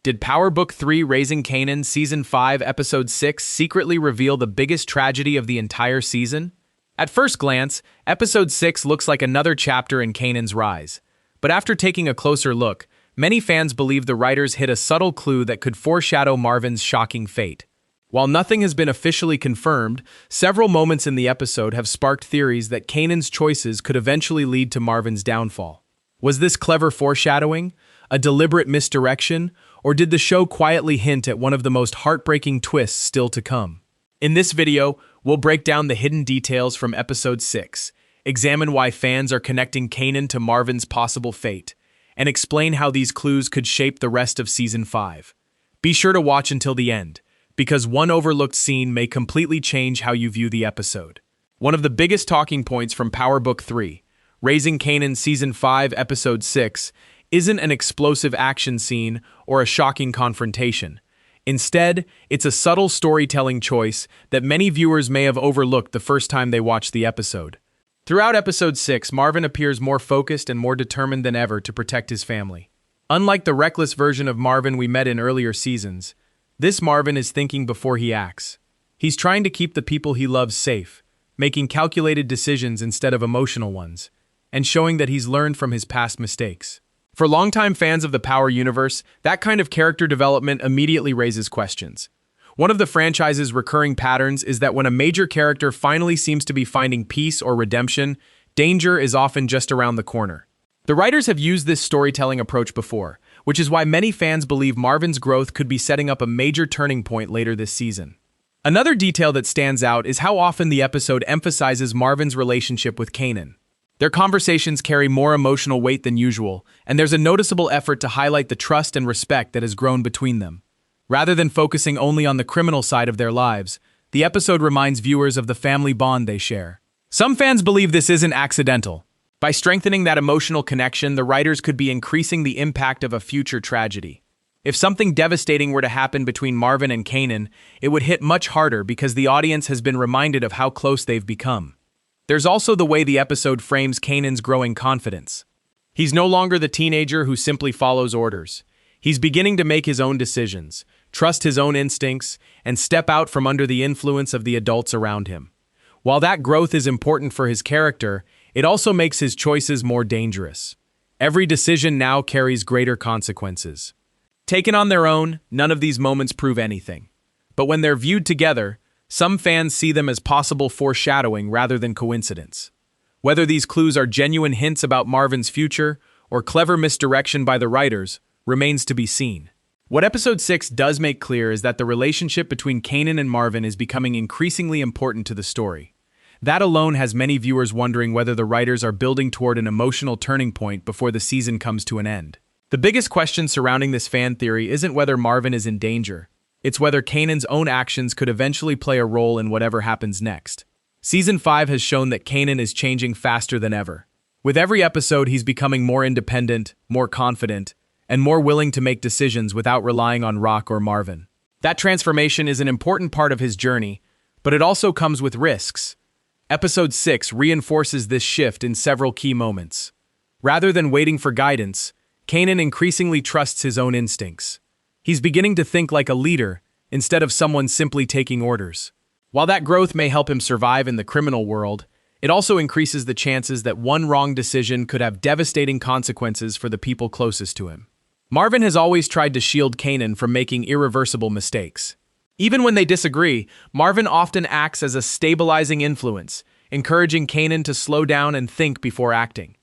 Did Power Book 3 Raising Kanan Season 5 Episode 6 secretly reveal the biggest tragedy of the entire season? At first glance, Episode 6 looks like another chapter in Kanan's rise. But after taking a closer look, many fans believe the writers hit a subtle clue that could foreshadow Marvin's shocking fate. While nothing has been officially confirmed, several moments in the episode have sparked theories that Kanan's choices could eventually lead to Marvin's downfall. Was this clever foreshadowing, a deliberate misdirection, or did the show quietly hint at one of the most heartbreaking twists still to come? In this video, we'll break down the hidden details from Episode 6, examine why fans are connecting Kanan to Marvin's possible fate, and explain how these clues could shape the rest of Season 5. Be sure to watch until the end, because one overlooked scene may completely change how you view the episode. One of the biggest talking points from Power Book 3, Raising Kanan Season 5 Episode 6, isn't an explosive action scene or a shocking confrontation. Instead, it's a subtle storytelling choice that many viewers may have overlooked the first time they watched the episode. Throughout Episode 6, Marvin appears more focused and more determined than ever to protect his family. Unlike the reckless version of Marvin we met in earlier seasons, this Marvin is thinking before he acts. He's trying to keep the people he loves safe, making calculated decisions instead of emotional ones, and showing that he's learned from his past mistakes. For longtime fans of the Power universe, that kind of character development immediately raises questions. One of the franchise's recurring patterns is that when a major character finally seems to be finding peace or redemption, danger is often just around the corner. The writers have used this storytelling approach before, which is why many fans believe Marvin's growth could be setting up a major turning point later this season. Another detail that stands out is how often the episode emphasizes Marvin's relationship with Kanan. Their conversations carry more emotional weight than usual, and there's a noticeable effort to highlight the trust and respect that has grown between them. Rather than focusing only on the criminal side of their lives, the episode reminds viewers of the family bond they share. Some fans believe this isn't accidental. By strengthening that emotional connection, the writers could be increasing the impact of a future tragedy. If something devastating were to happen between Marvin and Kanan, it would hit much harder because the audience has been reminded of how close they've become. There's also the way the episode frames Kanan's growing confidence. He's no longer the teenager who simply follows orders. He's beginning to make his own decisions, trust his own instincts, and step out from under the influence of the adults around him. While that growth is important for his character, it also makes his choices more dangerous. Every decision now carries greater consequences. Taken on their own, none of these moments prove anything. But when they're viewed together, some fans see them as possible foreshadowing rather than coincidence. Whether these clues are genuine hints about Marvin's future or clever misdirection by the writers remains to be seen. What Episode 6 does make clear is that the relationship between Kanan and Marvin is becoming increasingly important to the story. That alone has many viewers wondering whether the writers are building toward an emotional turning point before the season comes to an end. The biggest question surrounding this fan theory isn't whether Marvin is in danger. It's whether Kanan's own actions could eventually play a role in whatever happens next. Season 5 has shown that Kanan is changing faster than ever. With every episode, he's becoming more independent, more confident, and more willing to make decisions without relying on Rock or Marvin. That transformation is an important part of his journey, but it also comes with risks. Episode 6 reinforces this shift in several key moments. Rather than waiting for guidance, Kanan increasingly trusts his own instincts. He's beginning to think like a leader, instead of someone simply taking orders. While that growth may help him survive in the criminal world, it also increases the chances that one wrong decision could have devastating consequences for the people closest to him. Marvin has always tried to shield Kanan from making irreversible mistakes. Even when they disagree, Marvin often acts as a stabilizing influence, encouraging Kanan to slow down and think before acting.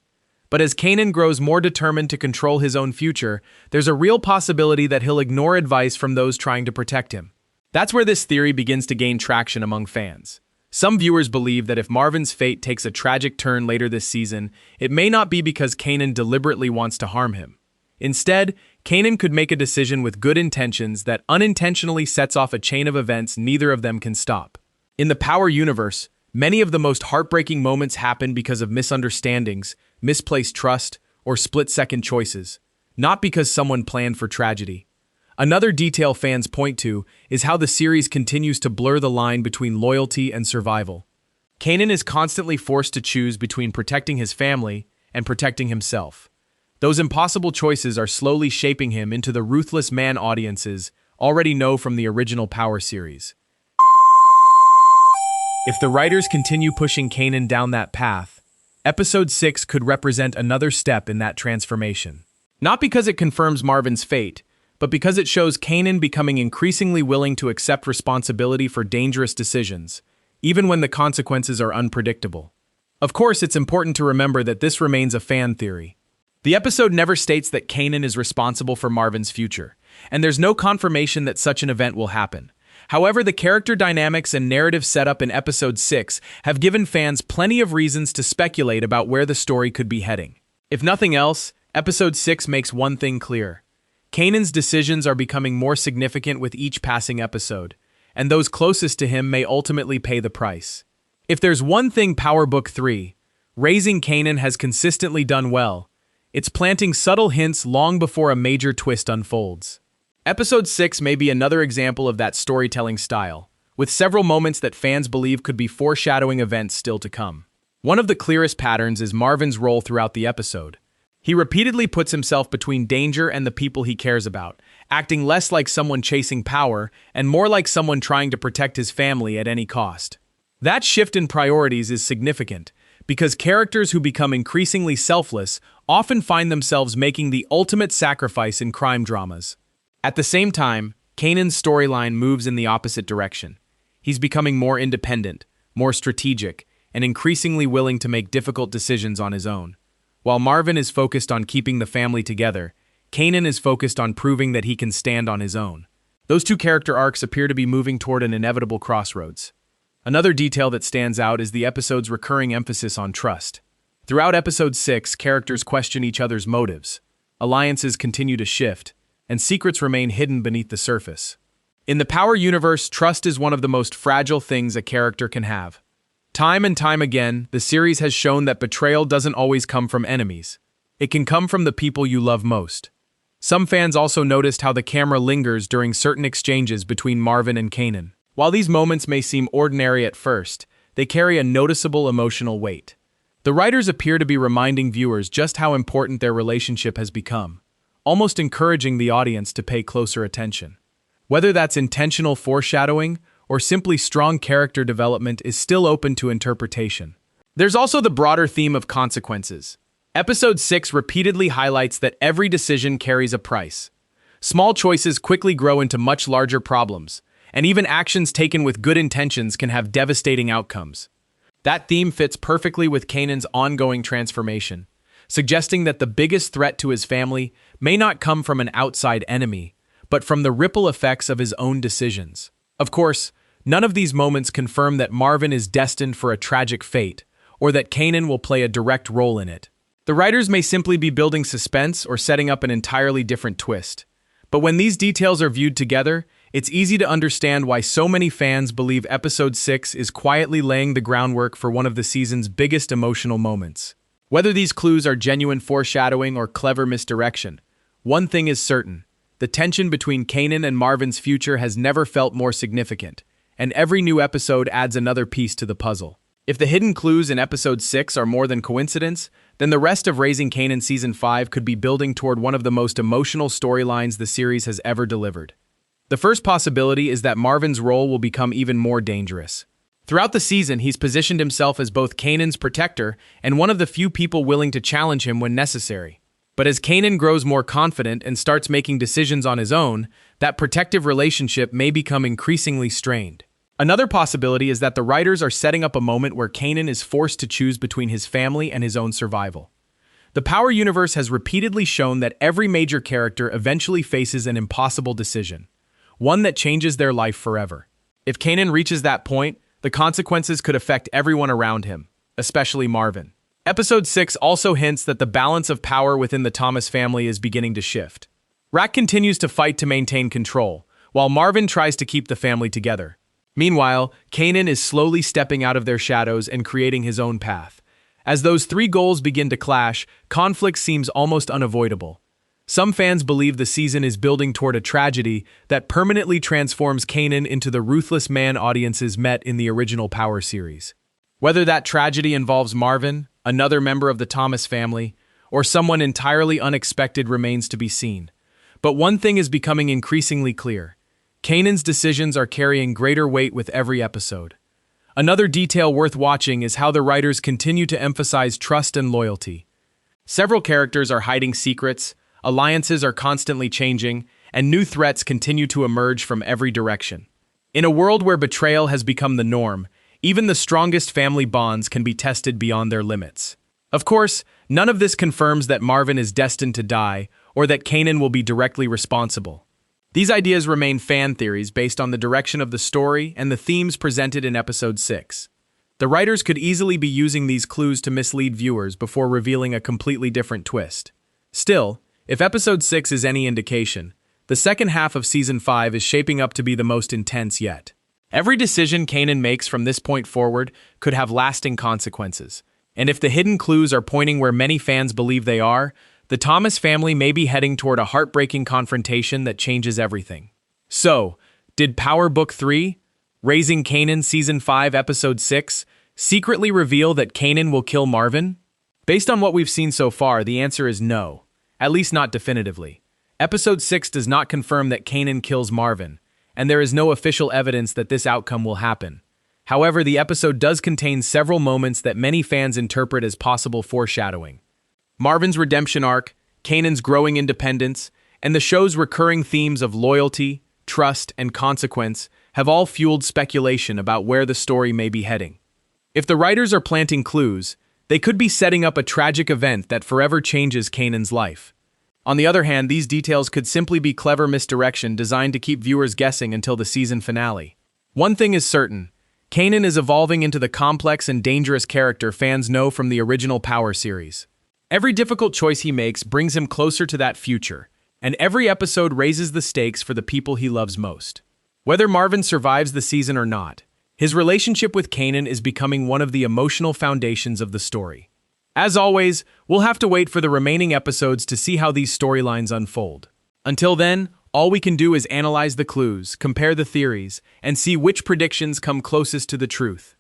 But as Kanan grows more determined to control his own future, there's a real possibility that he'll ignore advice from those trying to protect him. That's where this theory begins to gain traction among fans. Some viewers believe that if Marvin's fate takes a tragic turn later this season, it may not be because Kanan deliberately wants to harm him. Instead, Kanan could make a decision with good intentions that unintentionally sets off a chain of events neither of them can stop. In the Power universe, many of the most heartbreaking moments happen because of misunderstandings, misplaced trust, or split-second choices, not because someone planned for tragedy. Another detail fans point to is how the series continues to blur the line between loyalty and survival. Kanan is constantly forced to choose between protecting his family and protecting himself. Those impossible choices are slowly shaping him into the ruthless man audiences already know from the original Power series. If the writers continue pushing Kanan down that path, Episode 6 could represent another step in that transformation. Not because it confirms Marvin's fate, but because it shows Kanan becoming increasingly willing to accept responsibility for dangerous decisions, even when the consequences are unpredictable. Of course, it's important to remember that this remains a fan theory. The episode never states that Kanan is responsible for Marvin's future, and there's no confirmation that such an event will happen. However, the character dynamics and narrative setup in Episode 6 have given fans plenty of reasons to speculate about where the story could be heading. If nothing else, Episode 6 makes one thing clear. Kanan's decisions are becoming more significant with each passing episode, and those closest to him may ultimately pay the price. If there's one thing Power Book 3, Raising Kanan has consistently done well, it's planting subtle hints long before a major twist unfolds. Episode 6 may be another example of that storytelling style, with several moments that fans believe could be foreshadowing events still to come. One of the clearest patterns is Marvin's role throughout the episode. He repeatedly puts himself between danger and the people he cares about, acting less like someone chasing power and more like someone trying to protect his family at any cost. That shift in priorities is significant, because characters who become increasingly selfless often find themselves making the ultimate sacrifice in crime dramas. At the same time, Kanan's storyline moves in the opposite direction. He's becoming more independent, more strategic, and increasingly willing to make difficult decisions on his own. While Marvin is focused on keeping the family together, Kanan is focused on proving that he can stand on his own. Those two character arcs appear to be moving toward an inevitable crossroads. Another detail that stands out is the episode's recurring emphasis on trust. Throughout Episode 6, characters question each other's motives. Alliances continue to shift, and secrets remain hidden beneath the surface. In the Power universe, trust is one of the most fragile things a character can have. Time and time again, the series has shown that betrayal doesn't always come from enemies. It can come from the people you love most. Some fans also noticed how the camera lingers during certain exchanges between Marvin and Kanan. While these moments may seem ordinary at first, they carry a noticeable emotional weight. The writers appear to be reminding viewers just how important their relationship has become, almost encouraging the audience to pay closer attention. Whether that's intentional foreshadowing or simply strong character development is still open to interpretation. There's also the broader theme of consequences. Episode 6 repeatedly highlights that every decision carries a price. Small choices quickly grow into much larger problems, and even actions taken with good intentions can have devastating outcomes. That theme fits perfectly with Kanan's ongoing transformation, suggesting that the biggest threat to his family may not come from an outside enemy, but from the ripple effects of his own decisions. Of course, none of these moments confirm that Marvin is destined for a tragic fate, or that Kanan will play a direct role in it. The writers may simply be building suspense or setting up an entirely different twist. But when these details are viewed together, it's easy to understand why so many fans believe Episode 6 is quietly laying the groundwork for one of the season's biggest emotional moments. Whether these clues are genuine foreshadowing or clever misdirection, one thing is certain: the tension between Kanan and Marvin's future has never felt more significant, and every new episode adds another piece to the puzzle. If the hidden clues in Episode 6 are more than coincidence, then the rest of Raising Kanan Season 5 could be building toward one of the most emotional storylines the series has ever delivered. The first possibility is that Marvin's role will become even more dangerous. Throughout the season, he's positioned himself as both Kanan's protector and one of the few people willing to challenge him when necessary. But as Kanan grows more confident and starts making decisions on his own, that protective relationship may become increasingly strained. Another possibility is that the writers are setting up a moment where Kanan is forced to choose between his family and his own survival. The Power universe has repeatedly shown that every major character eventually faces an impossible decision, one that changes their life forever. If Kanan reaches that point, the consequences could affect everyone around him, especially Marvin. Episode 6 also hints that the balance of power within the Thomas family is beginning to shift. Rack continues to fight to maintain control, while Marvin tries to keep the family together. Meanwhile, Kanan is slowly stepping out of their shadows and creating his own path. As those three goals begin to clash, conflict seems almost unavoidable. Some fans believe the season is building toward a tragedy that permanently transforms Kanan into the ruthless man audiences met in the original Power series. Whether that tragedy involves Marvin, another member of the Thomas family, or someone entirely unexpected remains to be seen. But one thing is becoming increasingly clear. Kanan's decisions are carrying greater weight with every episode. Another detail worth watching is how the writers continue to emphasize trust and loyalty. Several characters are hiding secrets, alliances are constantly changing, and new threats continue to emerge from every direction. In a world where betrayal has become the norm, even the strongest family bonds can be tested beyond their limits. Of course, none of this confirms that Marvin is destined to die or that Kanan will be directly responsible. These ideas remain fan theories based on the direction of the story and the themes presented in Episode 6. The writers could easily be using these clues to mislead viewers before revealing a completely different twist. Still, if Episode 6 is any indication, the second half of Season 5 is shaping up to be the most intense yet. Every decision Kanan makes from this point forward could have lasting consequences. And if the hidden clues are pointing where many fans believe they are, the Thomas family may be heading toward a heartbreaking confrontation that changes everything. So, did Power Book 3, Raising Kanan Season 5 Episode 6, secretly reveal that Kanan will kill Marvin? Based on what we've seen so far, the answer is no, at least not definitively. Episode 6 does not confirm that Kanan kills Marvin, and there is no official evidence that this outcome will happen. However, the episode does contain several moments that many fans interpret as possible foreshadowing. Marvin's redemption arc, Kanan's growing independence, and the show's recurring themes of loyalty, trust, and consequence have all fueled speculation about where the story may be heading. If the writers are planting clues, they could be setting up a tragic event that forever changes Kanan's life. On the other hand, these details could simply be clever misdirection designed to keep viewers guessing until the season finale. One thing is certain, Kanan is evolving into the complex and dangerous character fans know from the original Power series. Every difficult choice he makes brings him closer to that future, and every episode raises the stakes for the people he loves most. Whether Marvin survives the season or not, his relationship with Kanan is becoming one of the emotional foundations of the story. As always, we'll have to wait for the remaining episodes to see how these storylines unfold. Until then, all we can do is analyze the clues, compare the theories, and see which predictions come closest to the truth.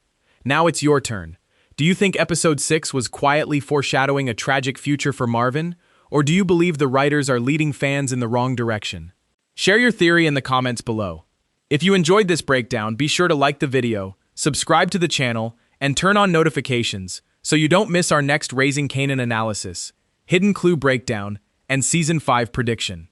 Now it's your turn. Do you think Episode 6 was quietly foreshadowing a tragic future for Marvin, or do you believe the writers are leading fans in the wrong direction? Share your theory in the comments below. If you enjoyed this breakdown, be sure to like the video, subscribe to the channel, and turn on notifications so you don't miss our next Raising Kanan analysis, Hidden Clue Breakdown, and Season 5 Prediction.